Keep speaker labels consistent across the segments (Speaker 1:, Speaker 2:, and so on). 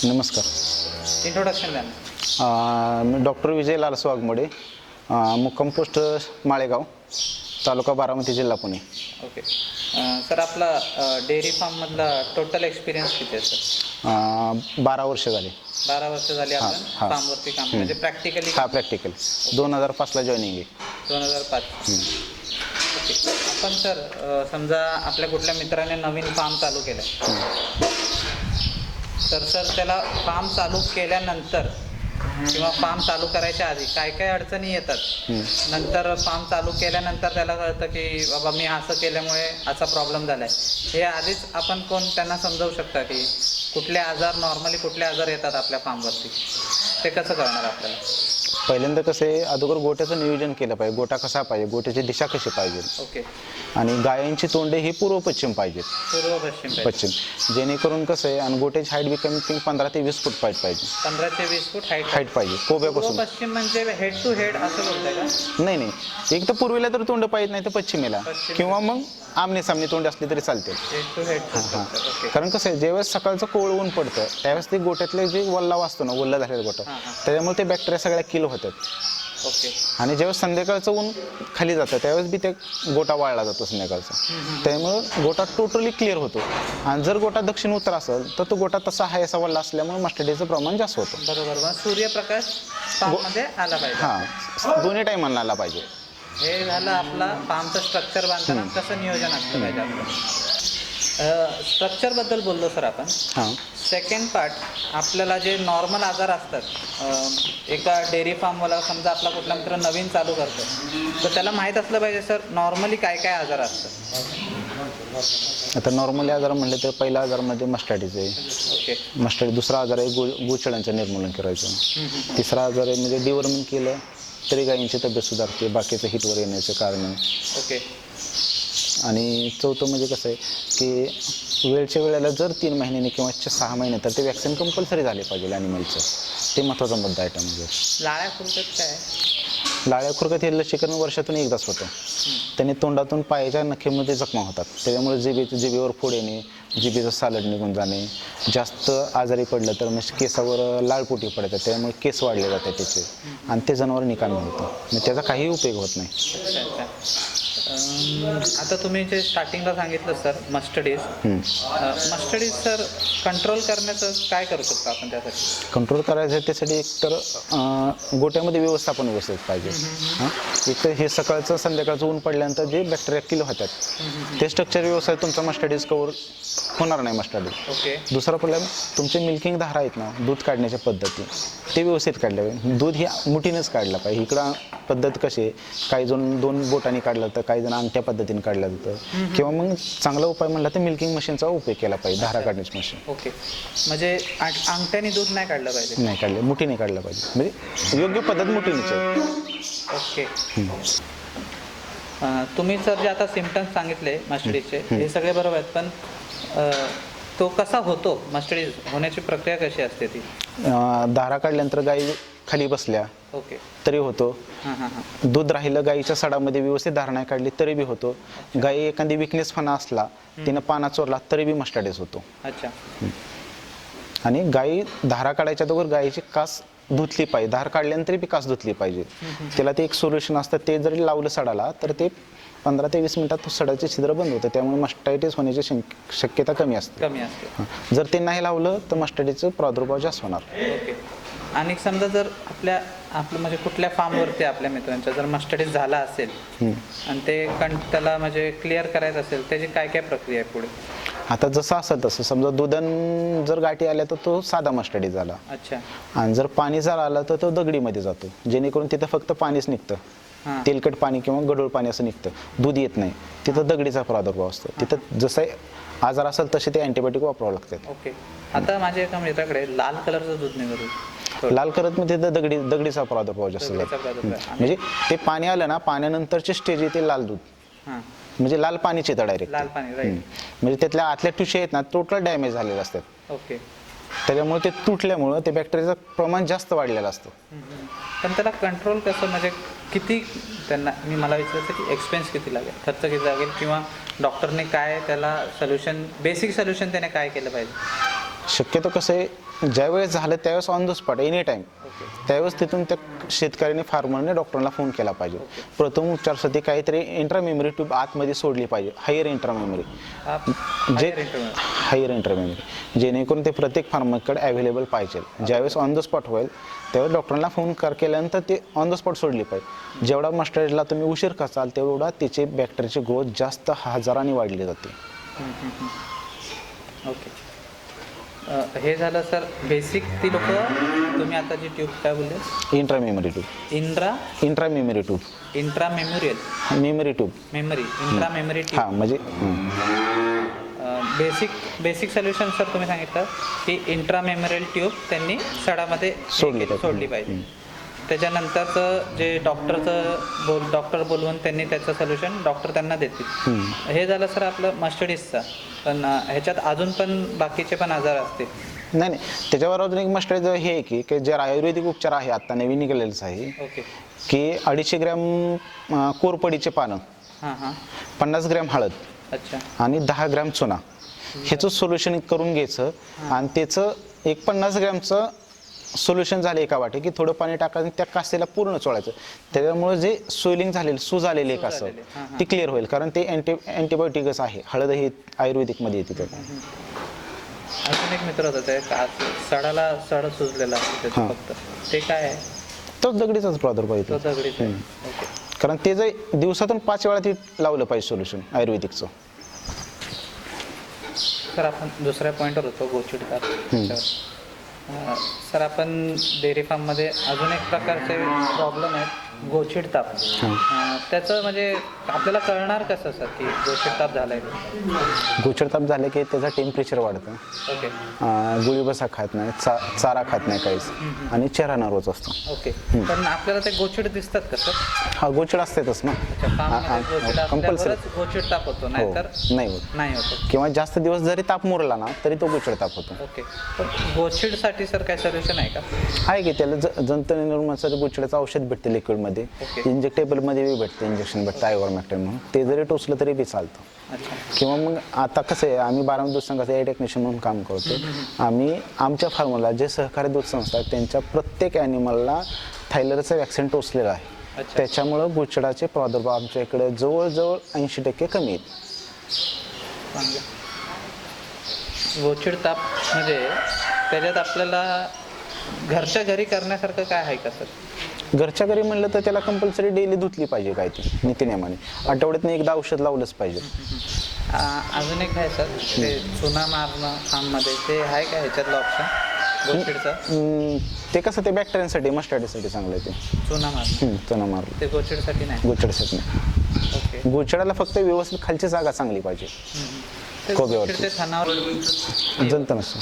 Speaker 1: नमस्कार.
Speaker 2: इंट्रोडक्शन द्या.
Speaker 1: मी डॉक्टर विजय वागमोडे, मुक्काम पोस्ट माळेगाव, तालुका बारामती, जिल्हा पुणे.
Speaker 2: ओके सर, आपला डेअरी फार्ममधला टोटल एक्सपिरियन्स किती आहे सर?
Speaker 1: 12 वर्ष झाले.
Speaker 2: 12 वर्ष झाली आपण फार्मवरती काम म्हणजे प्रॅक्टिकली?
Speaker 1: प्रॅक्टिकल 2005ला जॉईनिंग आहे.
Speaker 2: 2005. ओके. आपण सर समजा आपल्या कुठल्या मित्राने नवीन फार्म चालू केलं तर सर त्याला फार्म चालू केल्यानंतर किंवा फार्म चालू करायच्या आधी काय काय अडचणी येतात, नंतर फार्म चालू केल्यानंतर त्याला कळतं की बाबा मी असं केल्यामुळे असा प्रॉब्लेम झाला आहे, हे आधीच आपण त्यांना समजावू शकता की कुठले आजार नॉर्मली कुठले आजार येतात आपल्या फार्मवरती, ते कसं कळणार आपल्याला?
Speaker 1: पहिल्यांदा कसं आहे, अगोदर गोट्याचं नियोजन केलं पाहिजे. गोटा कसा पाहिजे, गोट्याची दिशा कशी पाहिजे.
Speaker 2: ओके.
Speaker 1: आणि गायांची तोंडे ही पूर्व पश्चिम पाहिजेत.
Speaker 2: पूर्व पश्चिम.
Speaker 1: जेणेकरून कसं आहे, आणि गोट्याची हाईट बी कमीत कमी 15 ते 20 फूट पाहिजे.
Speaker 2: 15 ते 20 फूट हाईट
Speaker 1: पाहिजे कोब्यापासून.
Speaker 2: पश्चिम म्हणजे हेड टू हेड असं बोलताय का?
Speaker 1: नाही, एक तर पूर्वेला तर तोंड पाहिजे, नाही तर पश्चिमेला, किंवा मग आमने सामने तोंड असली तरी चालते.
Speaker 2: Head to head.
Speaker 1: कारण कसं आहे, ज्यावेळेस सकाळचं कोवळ ऊन पडतं त्यावेळेस ते गोट्यातले जे वल्ला असतो ना, वल्ला झालेला गोटा, त्याच्यामुळे ते बॅक्टेरिया सगळ्या किल होतात.
Speaker 2: ओके.
Speaker 1: आणि ज्यावेळेस संध्याकाळचं ऊन खाली जातं त्यावेळेस बी ते गोटा वाळला जातो संध्याकाळचा. त्यामुळे गोटा टोटली क्लिअर होतो. आणि जर गोटा दक्षिण उत्तर असेल तर तो गोटा तसा आहे असा वल्ला असल्यामुळे मस्टर्डीचं प्रमाण जास्त होतं.
Speaker 2: बरोबर. सूर्यप्रकाश फार्ममध्ये आला पाहिजे.
Speaker 1: दोन्ही टाईमांना आला पाहिजे.
Speaker 2: हे झालं आपला फार्मचं स्ट्रक्चर बांधताना कसं नियोजन असलं पाहिजे आपलं. स्ट्रक्चरबद्दल बोललो सर आपण. सेकंड पार्ट, आपल्याला जे नॉर्मल आजार असतात एका डेअरी फार्मवाला, समजा आपला कुठला मित्र नवीन चालू करतो तर त्याला माहीत असलं पाहिजे सर नॉर्मली काय काय आजार असतात.
Speaker 1: आता नॉर्मली आजार म्हणले तर पहिला आजार म्हणजे मस्टार्डीचं आहे.
Speaker 2: ओके.
Speaker 1: मस्टार्डी. दुसरा आजार आहे गुळचड्यांचं निर्मूलन करायचं. तिसरा आजार आहे म्हणजे डिवर्मिंग केलं तरी गायींची तब्येत सुधारते, बाकीचं हिटवर येण्याचं कारण.
Speaker 2: ओके.
Speaker 1: आणि चौथं म्हणजे कसं आहे की वेळच्या वेळेला जर 3 महिन्यांनी किंवा 6 महिने तर ते वॅक्सिन कंपल्सरी झाले पाहिजे ॲनिमलचं. ते महत्त्वाचा मुद्दा आहे त्यामध्ये.
Speaker 2: लाळ्या खुरकत काय?
Speaker 1: लाळ्या खुरकत हे लसीकरण वर्षातून एकदाच होतं. त्याने तोंडातून पायाच्या नखेमध्ये जखमा होतात. त्याच्यामुळे जिभेवर फोड येणे, जिभेचं सालड निघून जाणे, जास्त आजारी पडलं तर मग केसावर लाळपोटी पडतात, त्यामुळे केस वाढले जातात त्याचे, आणि ते जनावर निकामी होतं. मग त्याचा काही उपयोग होत नाही.
Speaker 2: आता तुम्ही जे स्टार्टिंगला सांगितलं सर मस्टडीज सर कंट्रोल करण्याचं काय करू शकतो आपण त्यासाठी?
Speaker 1: कंट्रोल करायचं त्यासाठी एक तर गोट्यामध्ये व्यवस्थापन व्यवस्थित पाहिजे. एक तर हे सकाळचं संध्याकाळचं ऊन पडल्यानंतर जे बॅक्टेरिया किल होतात ते स्ट्रक्चर व्यवस्थित तुमचा मस्टडीज कवर होणार नाही. मस्टडीज.
Speaker 2: ओके.
Speaker 1: दुसरा प्रॉब्लेम, तुमचे मिल्किंग धारा आहेत ना, दूध काढण्याच्या पद्धती ते व्यवस्थित काढल्या पाहिजे. दूध ही मुठीनेच काढलं पाहिजे. इकडं पद्धत कशी आहे, काही जण 2 बोटांनी काढलं तर काही जण अंगठ्या पद्धतीने काढलं जातं, किंवा मग चांगला उपाय म्हणला तर मिल्किंग मशीनचा उपयोग केला पाहिजे, धारा काढण्याची मशीन.
Speaker 2: ओके. म्हणजे अंगठ्याने दूध नाही काढलं पाहिजे?
Speaker 1: नाही काढलं, मुठीने काढलं पाहिजे. म्हणजे योग्य पद्धत मुठीनेच आहे.
Speaker 2: ओके. तुम्ही सर जे आता सिम्पटम्स सांगितले मस्टडीजचे हे सगळे बरोबर आहेत, पण तो कसा होतो, मस्टडीज होण्याची प्रक्रिया कशी असते ती?
Speaker 1: धारा काढल्यानंतर गाई खाली बसल्या
Speaker 2: ओके
Speaker 1: तरी होतो. दूध राहिलं गाईच्या सडामध्ये व्यवस्थित धारा नाही काढली तरी बी होतो. गाई एखादी विकनेसपणा असला, तिनं पाना चोरला तरी बी मस्टार्डीज होतो.
Speaker 2: अच्छा.
Speaker 1: आणि गाई धारा काढायच्या अगोदर गाईची कास धुतली पाहिजे. धार काढल्यानंतर बी कास धुतली पाहिजे. त्याला ते एक सोल्युशन असतं, ते जरी लावलं सडाला तर ते 15 ते 20 मिनिटात सडाचे छिद्र बंद होतं. त्यामुळे मस्टार्डीज होण्याची शक्यता कमी असते. जर ते नाही लावलं तर मस्टार्डीजचा प्रादुर्भाव जास्त होणार.
Speaker 2: ओके. आणि समजा जर आपलं म्हणजे कुठल्या फार्मवरती आपल्या मित्रांच्या जर मस्टडीज झाला असेल आणि ते त्याला म्हणजे क्लिअर करायचं असेल, त्याची काय काय प्रक्रिया आहे पुढे?
Speaker 1: आता जसं असेल तसं, समजा दुधान जर गाठी आल्या तर तो साधा मस्टडीज झाला.
Speaker 2: अच्छा.
Speaker 1: आणि जर पाणी जर आलं तर तो दगडीमध्ये जातो, जेणेकरून तिथं फक्त पाणीच निघतं. तेलकट पाणी किंवा गढूळ पाणी असं निघतं, दूध येत नाही. तिथं दगडीचा प्रादुर्भाव असतो. तिथं जसं आजार असेल तसे ते अँटीबायोटिक वापरावं लागतात.
Speaker 2: ओके. आता माझ्या एका मित्राकडे लाल कलरचं दूध निघतं.
Speaker 1: लाल करत म्हणजे दगडीचा प्रादुर्भाव जास्त म्हणजे ते पाणी आलं ना, पाण्यानंतरची स्टेज येते लाल दूध, म्हणजे लाल पाणीच येतं डायरेक्ट.
Speaker 2: लाल पाणी, राईट.
Speaker 1: म्हणजे त्यातल्या आतल्या टिश्यू आहेत ना टोटल डॅमेज झालेले असतात.
Speaker 2: ओके.
Speaker 1: त्याच्यामुळे ते तुटल्यामुळं ते बॅक्टेरियाचं प्रमाण जास्त वाढलेलं असतं.
Speaker 2: पण त्याला कंट्रोल कसं, म्हणजे किती त्यांना, मला विचारायचं की एक्सपेन्स किती लागेल, खर्च किती लागेल, किंवा डॉक्टरने काय त्याला सोल्युशन, बेसिक सोल्युशन त्याने काय केलं पाहिजे?
Speaker 1: शक्यतो कसं आहे, ज्यावेळेस झालं त्यावेळेस on the spot any time त्यावेळेस तिथून त्या शेतकऱ्याने फार्मरने डॉक्टरला फोन केला पाहिजे. प्रथम उपचारासाठी काहीतरी इंट्रामेमरी ट्यूब आतमध्ये सोडली पाहिजे, हायर इंट्रामेमरी जेणेकरून ते प्रत्येक फार्मरकडे अवेलेबल पाहिजे. ज्यावेळेस ऑन द स्पॉट होईल त्यावेळेस डॉक्टरला फोन केल्यानंतर ते ऑन द स्पॉट सोडली पाहिजे. जेवढा मस्टर्डला तुम्ही उशीर करसाल तेवढा तिचे बॅक्टेरियाची ग्रोथ जास्त हजारांनी वाढली जाते.
Speaker 2: ओके, हे झालं सर बेसिक. ती लोक तुम्ही आता जी ट्यूब काय बोलले?
Speaker 1: Intramammary tube. Intramammary tube.
Speaker 2: Intramammary
Speaker 1: mammary tube.
Speaker 2: Mammary intramammary tube.
Speaker 1: हां म्हणजे
Speaker 2: बेसिक सोल्युशन सर तुम्ही सांगितलं की इंट्रामेमोरियल ट्यूब त्यांनी सडामध्ये सोडली पाहिजे. त्याच्यानंतरचं जे डॉक्टर बोलवून त्यांनी त्याचं सोल्युशन डॉक्टर त्यांना देतील. हे झालं सर आपलं मस्टर्डिसचा. पण ह्याच्यात अजून पण बाकीचे पण आजार असतील.
Speaker 1: नाही, त्याच्यावर अजून एक मस्टर्ड हे आहे की जे आयुर्वेदिक उपचार आहे आता नवीन निघालेलंच आहे.
Speaker 2: ओके.
Speaker 1: की 250 ग्रॅम कोरपडीचे पानं, 50 ग्रॅम हळद,
Speaker 2: अच्छा,
Speaker 1: आणि 10 ग्रॅम चुना ह्याचं सोल्युशन करून घ्यायचं. आणि त्याचं एक 50 ग्रॅमचं सोल्युशन झालं एका वाटे की थोडं पाणी टाकायचं, त्या कासेला पूर्ण चोळायचं. त्याच्यामुळे जे स्वेलिंग झालेलं सूज आलेले एक असं ती क्लिअर होईल. कारण ते अँटीबायोटिकच आहे. हळद ही आयुर्वेदिकमध्ये येते.
Speaker 2: अजून एक मित्र होता ते सड सुजलेला फक्त ते काय आहे?
Speaker 1: तो दगडीचाच प्रादुर्भाव येतो. कारण ते जे दिवसातून 5 वेळा ते लावलं पाहिजे सोल्युशन आयुर्वेदिकचं.
Speaker 2: सर आपण दुसऱ्या पॉईंटवर होतो गोचिडताप. सर आपण डेअरी फार्ममध्ये अजून एक प्रकारचे प्रॉब्लेम आहेत गोचिडताप. त्याचं म्हणजे आपल्याला कळणार कसं सर की गोचिडताप झालाय?
Speaker 1: गोचिडताप झाले की त्याचं टेम्परेचर वाढतं.
Speaker 2: ओके.
Speaker 1: गुळी बसा खात नाही, चारा खात नाही काहीच, आणि चेहरा नर्वस असतो.
Speaker 2: ओके. पण आपल्याला ते गोचिड दिसतात का सर?
Speaker 1: हा, गोचिड असतातच ना कंपल्सरी.
Speaker 2: गोचिडताप होतो, नाहीतर नाही होतो.
Speaker 1: किंवा जास्त दिवस जरी ताप मुरला ना तरी तो गोचिडताप होतो.
Speaker 2: ओके. पण गोचिडसाठी सर काय सोल्युशन आहे का?
Speaker 1: आहे की त्याला जंतुनिर्मूलनासाठी गोचिडाचं औषध भेटते लिक्विड मध्ये, इंजेक्टेबल मध्ये बी भेटते, इंजेक्शन भेटतं आयव्हरमॅक्टिन म्हणून. ते जरी टोचलं तरी बी चालतं. किंवा मग आता कसं आहे, आम्ही 12 दूध संघाचा ए टेक्निशियन म्हणून काम करतो. आम्ही आमच्या फार्मला जे सहकारी दूध संस्था आहेत त्यांच्या प्रत्येक ॲनिमलला थायलरचं वॅक्सिन टोचलेलं आहे. त्याच्यामुळं गोचिडाचे प्रादुर्भाव आमच्या इकडे जवळजवळ 80% कमी आहेत.
Speaker 2: गोचिडताप म्हणजे त्याच्यात आपल्याला घरच्या घरी करण्यासारखं काय आहे का सर?
Speaker 1: घरच्या घरी म्हणलं तर त्याला कंपल्सरी डेली धुतली पाहिजे काय ती नित्यनेमाने. आठवड्यातनं एकदा औषध लावलंच पाहिजे.
Speaker 2: अजून एक आहे सर ते चुना मारणं फार्ममध्ये, ते आहे का ह्याच्यातलं ऑप्शन गोचिडचं?
Speaker 1: ते कसं ते बॅक्टेरियांसाठी मस्टर्डीसाठी चांगलं आहे ते चुना मारलं.
Speaker 2: ते गोचिडसाठी नाही.
Speaker 1: गोचिडसाठी नाही.
Speaker 2: ओके.
Speaker 1: गोचिडाला फक्त व्यवस्थित खालची जागा चांगली पाहिजे. जंत नसतं.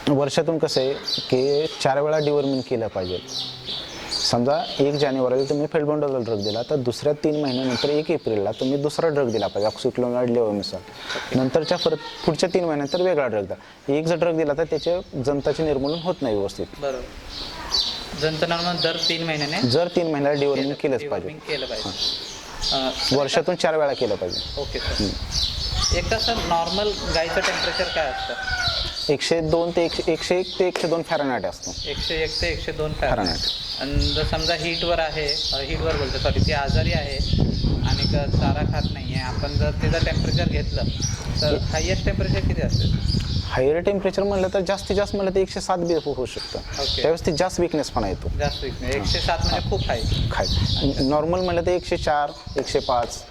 Speaker 1: वर्षातून कसं आहे की 4 वेळा डिवर्मिंग केलं पाहिजे. समजा 1 जानेवारीला तुम्ही फेल्बोंडाझोल ड्रग दिला तर दुसऱ्या 3 महिन्यानंतर 1 एप्रिलला तुम्ही दुसरा ड्रग दिला पाहिजे ऑक्सिक्लोराइड लेव्होमिसॉल. नंतरच्या पुढच्या 3 महिन्यानंतर वेगळा ड्रग द्या. एक जर ड्रग दिला तर त्याचे जंताचे निर्मूलन होत नाही व्यवस्थित.
Speaker 2: बरोबर. जंतुनिर्मूलन दर 3 महिन्याने
Speaker 1: जर 3 महिन्याला डिवर्मिंग केलंच पाहिजे. वर्षातून 4 वेळा केलं पाहिजे.
Speaker 2: Okay sir. एकदा सर नॉर्मल गाईचं टेम्परेचर काय असतं?
Speaker 1: 102 ते 101 ते 102 फॅरनहाइट असतो.
Speaker 2: 101 ते 102 फॅरनहाइट. आणि जर समजा हीटवर बोलतो सॉरी ती आजारी आहे आणि चारा खात नाही आहे, आपण जर त्याचं टेम्परेचर घेतलं तर हायेस्ट टेम्परेचर किती असेल?
Speaker 1: हायर टेम्परेचर म्हणलं तर जास्तीत जास्त म्हणलं तर 107 बी होऊ शकतं. त्यावेळेस ती जास्त विकनेसपणा येतो.
Speaker 2: जास्त विकनेस 107 म्हणजे खूप हाय.
Speaker 1: नॉर्मल म्हणलं तर 104 105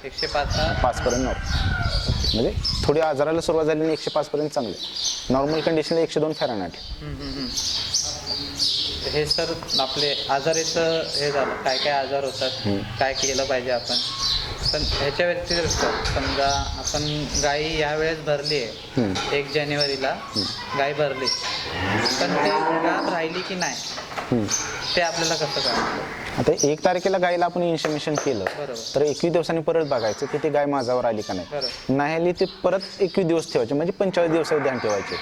Speaker 1: 5 पर्यंत नॉर्मल. म्हणजे थोडी आजाराला सुरुवात झाली आणि 105 पर्यंत चांगले. नॉर्मल कंडिशनला 102 फॅरनहाइट.
Speaker 2: हे सर आपले आजारीचं हे झालं, काय काय आजार होतात, काय केलं पाहिजे आपण. पण ह्याच्या व्यतिरिक्त समजा आपण गाई यावेळेस भरली आहे 1 जानेवारीला गाय भरली, पण ते गाभ राहिली की नाही ते आपल्याला कसं कळतं?
Speaker 1: आता 1 तारखेला गायला आपण इन्शमिशन केलं तर 21 दिवसांनी परत बघायचं की ती गाय माझावर आली का नाही आली ते परत 21 दिवस ठेवायचे, म्हणजे 45 दिवसावर ध्यान ठेवायचे.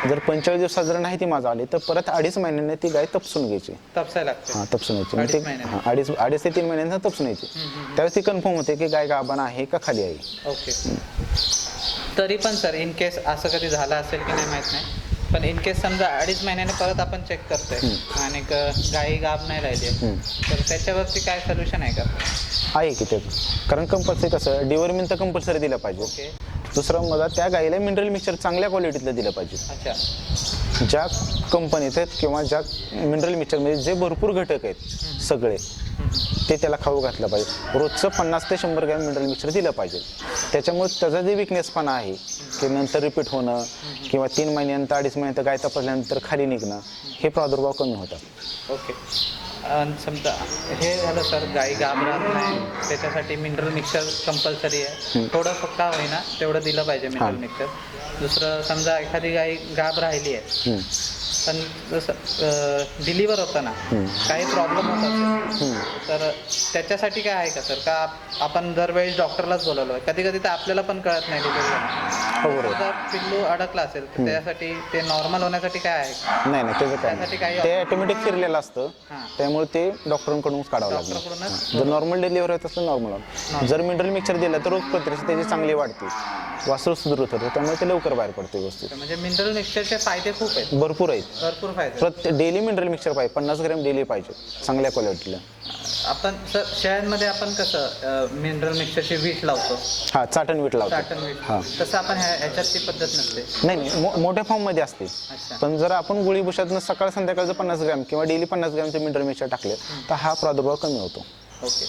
Speaker 1: जर 45 दिवसात जर नाही ती माझा आली तर परत 2.5 महिन्याने ती गाय तपसून घ्यायची.
Speaker 2: तपसायला लागते.
Speaker 1: तपसून घ्यायची. म्हणजे 2.5 ते 3 महिन्यांना तपसून घ्यायची. त्यावेळेस ती कन्फर्म होते की गाय गाभण आहे का खाली आहे.
Speaker 2: ओके. तरी पण सर इन केस असं कधी झालं असेल की नाही माहीत नाही, पण इन केस समजा 2.5 महिन्याने परत आपण चेक करतोय आणि गाई गाभ नाही राहिली तर त्याच्यावरती काय सोल्युशन आहे का?
Speaker 1: आहे की ते, कारण कंपल्सरी कसं डिवरमिन तर कंपल्सरी दिलं पाहिजे.
Speaker 2: ओके.
Speaker 1: दुसरं मला त्या गाईला मिनरल मिक्सचर चांगल्या क्वालिटीतलं दिलं पाहिजे.
Speaker 2: अच्छा.
Speaker 1: ज्या कंपनीत आहेत किंवा ज्या मिनरल मिक्सचरमध्ये जे भरपूर घटक आहेत सगळे ते त्याला खाऊ घातलं पाहिजे. रोजचं 50 ते 100 ग्रॅम मिनरल मिक्सचर दिलं पाहिजे. त्याच्यामुळे त्याचा जे विकनेसपणा आहे की नंतर रिपीट होणं किंवा 3 महिन्यानंतर 2.5 महिन्यानंतर गाय तपासल्यानंतर खाली निघणं हे प्रादुर्भाव कमी होतात.
Speaker 2: ओके. समजा हे झालं सर, गाई गाभ राहत नाही त्याच्यासाठी मिनरल मिक्सचर कंपल्सरी आहे. थोडं फक्त होईना तेवढं दिलं पाहिजे मिनरल मिक्सचर. दुसरं समजा एखादी गाई गाभ राहिली आहे पण जसं डिलिव्हर होताना काही प्रॉब्लेम होत असेल तर त्याच्यासाठी काय आहे का सर? का आपण दरवेळेस डॉक्टरलाच बोलवलं, कधी कधी तर आपल्याला पण कळत नाही डिलिव्हरी जर पिल्लू अडकला असेल तर त्यासाठी ते नॉर्मल होण्यासाठी काय आहे?
Speaker 1: नाही त्याचं काय, ते ऑटोमॅटिक फिरलेलं असतं त्यामुळे ते डॉक्टरांकडूनच काढावं लागतं. जर नॉर्मल डिलिव्हरी होत असलं नॉर्मल. जर मिनरल मिक्सचर दिलं तर रोगप्रतिकारशक्ती त्याची चांगली वाढते, वासरू सुदृढ होतं, त्यामुळे ते लवकर बाहेर पडते व्यवस्थित.
Speaker 2: म्हणजे मिनरल मिक्सचरचे फायदे खूप आहेत,
Speaker 1: भरपूर आहेत.
Speaker 2: भरपूर फायदे.
Speaker 1: प्रत्येक डेली मिनरल मिक्सचर पाहिजे, 50 ग्रॅम डेली पाहिजे चांगल्या क्वालिटीला.
Speaker 2: आपण सर शेळ्यांमध्ये आपण कसं मिनरल मिक्सचरची वीट लावतो,
Speaker 1: चाटण वीट लावतो.
Speaker 2: चाटण वीट, तसं आपण ह्याच्यात ती पद्धत नसते.
Speaker 1: नाही मोठ्या फॉर्ममध्ये असते. पण जर आपण गोळी बुशातनं सकाळ संध्याकाळचं 50 ग्रॅम किंवा डेली 50 ग्रॅमचे मिनरल मिक्सचर टाकले तर हा प्रादुर्भाव कमी होतो.
Speaker 2: ओके.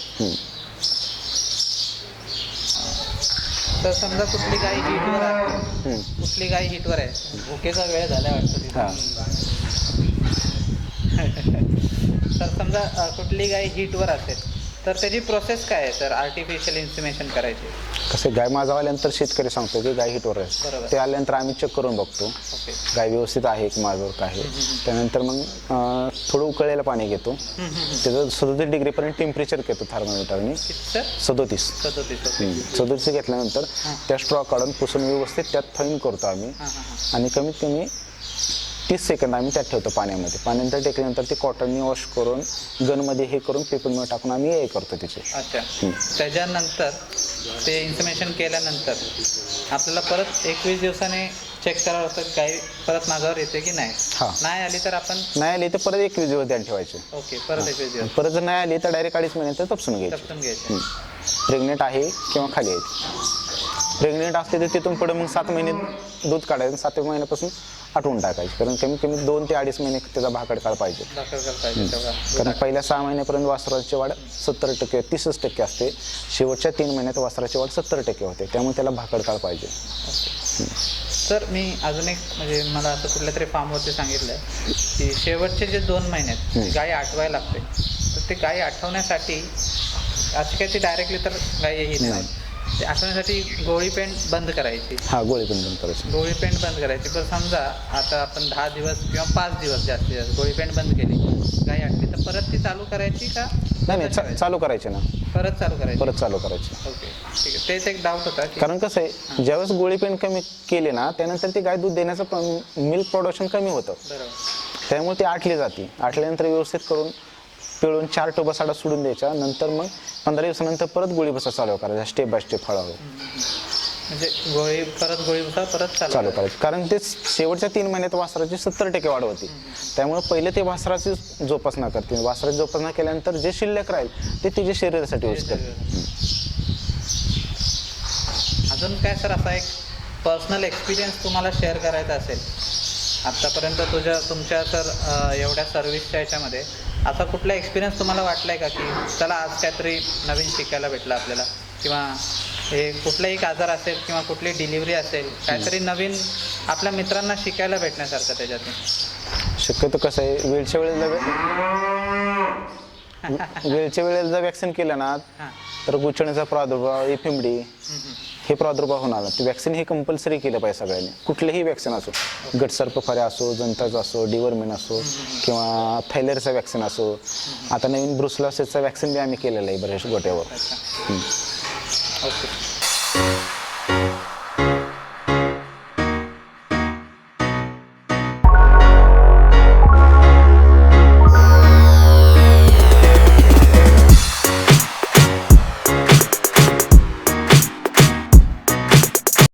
Speaker 2: तर समजा कुठली गाय हिटवर आहे, कुठली गाय हिटवर आहे, भुकेचा वेळ झाला वाटतं. तर समजा कुठली गाय हिटवर असेल तर त्याची प्रोसेस काय आहे सर? आर्टिफिशियल इन्सिमेशन करायची
Speaker 1: कसे गाय माझा आल्यानंतर शेतकरी सांगतो की गाय हिटवर आहे, ते आल्यानंतर आम्ही चेक करून बघतो गाय व्यवस्थित आहे की माझ्यावर काय आहे. त्यानंतर मग थोडं उकळलेलं पाणी घेतो, त्याचं 37 डिग्रीपर्यंत टेम्परेचर घेतो थर्मोमीटरने. 37 घेतल्यानंतर त्या स्ट्रॉ काढून पुसून व्यवस्थित त्यात थैन करतो आम्ही आणि कमीत कमी 30 सेकंद आम्ही त्यात ठेवतो पाण्यामध्ये. पाण्यानंतर टेकल्यानंतर ते कॉटननी वॉश करून गनमध्ये हे करून पेपरमध्ये टाकून आम्ही हे करतो त्याचे.
Speaker 2: अच्छा. त्याच्यानंतर ते इन्फॉर्मेशन केल्यानंतर आपल्याला परत 21 दिवसाने चेक करावं लागतं गाय परत माझ्यावर येते की नाही. नाही आली तर आपण
Speaker 1: नाही आली तर परत 21 दिवस ध्यान ठेवायचे.
Speaker 2: ओके. परत 21 दिवस.
Speaker 1: परत जर नाही आली तर डायरेक्ट 2.5 महिन्यानंतर तपसून घ्यायचे. प्रेग्नेंट आहे किंवा खाली आहे. प्रेग्नेंट असते तर तिथून पुढे मग 7 महिने दूध काढायचं, 7व्या महिन्यापासून आटवून टाकायचे. कारण कमीत कमी 2 ते 2.5 महिने त्याचा भाकड काळ पाहिजे. कारण पहिल्या 6 महिन्यापर्यंत वासराची वाढ 70% 30% असते, शेवटच्या 3 महिन्यात वासराची वाढ 70% होते, त्यामुळे त्याला भाकड काळ पाहिजे.
Speaker 2: सर मी अजून एक म्हणजे मला असं कुठल्या तरी फार्मवरती सांगितलं की शेवटचे जे 2 महिन्यात गाय आठवायला लागते तर ते गाय आठवण्यासाठी असं काही ती डायरेक्टली तर गाय येईल नाही, ते आठवण्यासाठी गोळी पेंट बंद करायची. गोळी पेंट बंद करायची. पण समजा आता आपण 10 दिवस किंवा 5 दिवस जास्तीत जास्त गोळी पेंट बंद केली, गाय आठली तर परत ती चालू करायची का?
Speaker 1: नाही चालू करायची ना, परत चालू करायची.
Speaker 2: ओके ठीक आहे. तेच एक डाऊट होता.
Speaker 1: कारण कसं आहे, ज्यावेळेस गोळी पेंट कमी केले ना त्यानंतर ती गाय दूध देण्याचं मिल्क प्रोडक्शन कमी होतं, त्यामुळे ती आटली जाते. आटल्यानंतर व्यवस्थित करून पिळून 4 टोबा साडा सोडून द्यायच्या. नंतर मग 15 दिवसानंतर परत गोळी बसा चालू करायचा, स्टेप बाय स्टेप हळूहळू.
Speaker 2: म्हणजे गोळी बसा परत चालू करायची.
Speaker 1: कारण ते शेवटच्या 3 महिन्यात वासराची 70% वाढ होती, त्यामुळे पहिले ते वासराची जोपासना करते. वासराची जोपासना केल्यानंतर जे शिल्लक राहील ते तिच्या शरीरासाठी यूज करते.
Speaker 2: अजून काय सर असा एक पर्सनल एक्सपिरियन्स तुम्हाला शेअर करायचा असेल आत्तापर्यंत तुमच्या सर एवढ्या सर्व्हिसच्या ह्याच्यामध्ये असा कुठला एक्सपिरियन्स तुम्हाला वाटला आहे का की चला आज काहीतरी नवीन शिकायला भेटलं आपल्याला, किंवा हे कुठलाही एक आजार असेल किंवा कुठली डिलिव्हरी असेल, काहीतरी नवीन आपल्या मित्रांना शिकायला भेटण्यासारखं त्याच्यातून?
Speaker 1: शक्यतो कसं आहे, वेळच्या वेळेला जर वॅक्सिन केलं ना तर गुचण्याचा प्रादुर्भाव, एफएमडी हे प्रादुर्भाव होणार. ते वॅक्सिन हे कंपल्सरी केलं पाहिजे सगळ्यांनी. कुठलेही वॅक्सिन असो, गटसर्पफाऱ्या असो, जंताचा असो, डिवर्मिन असो किंवा थायलेरचा वॅक्सिन असो. आता नवीन ब्रुसलोसिसचा वॅक्सिन बी आम्ही केलेलं आहे बऱ्याच गोट्यावर.
Speaker 2: ओके.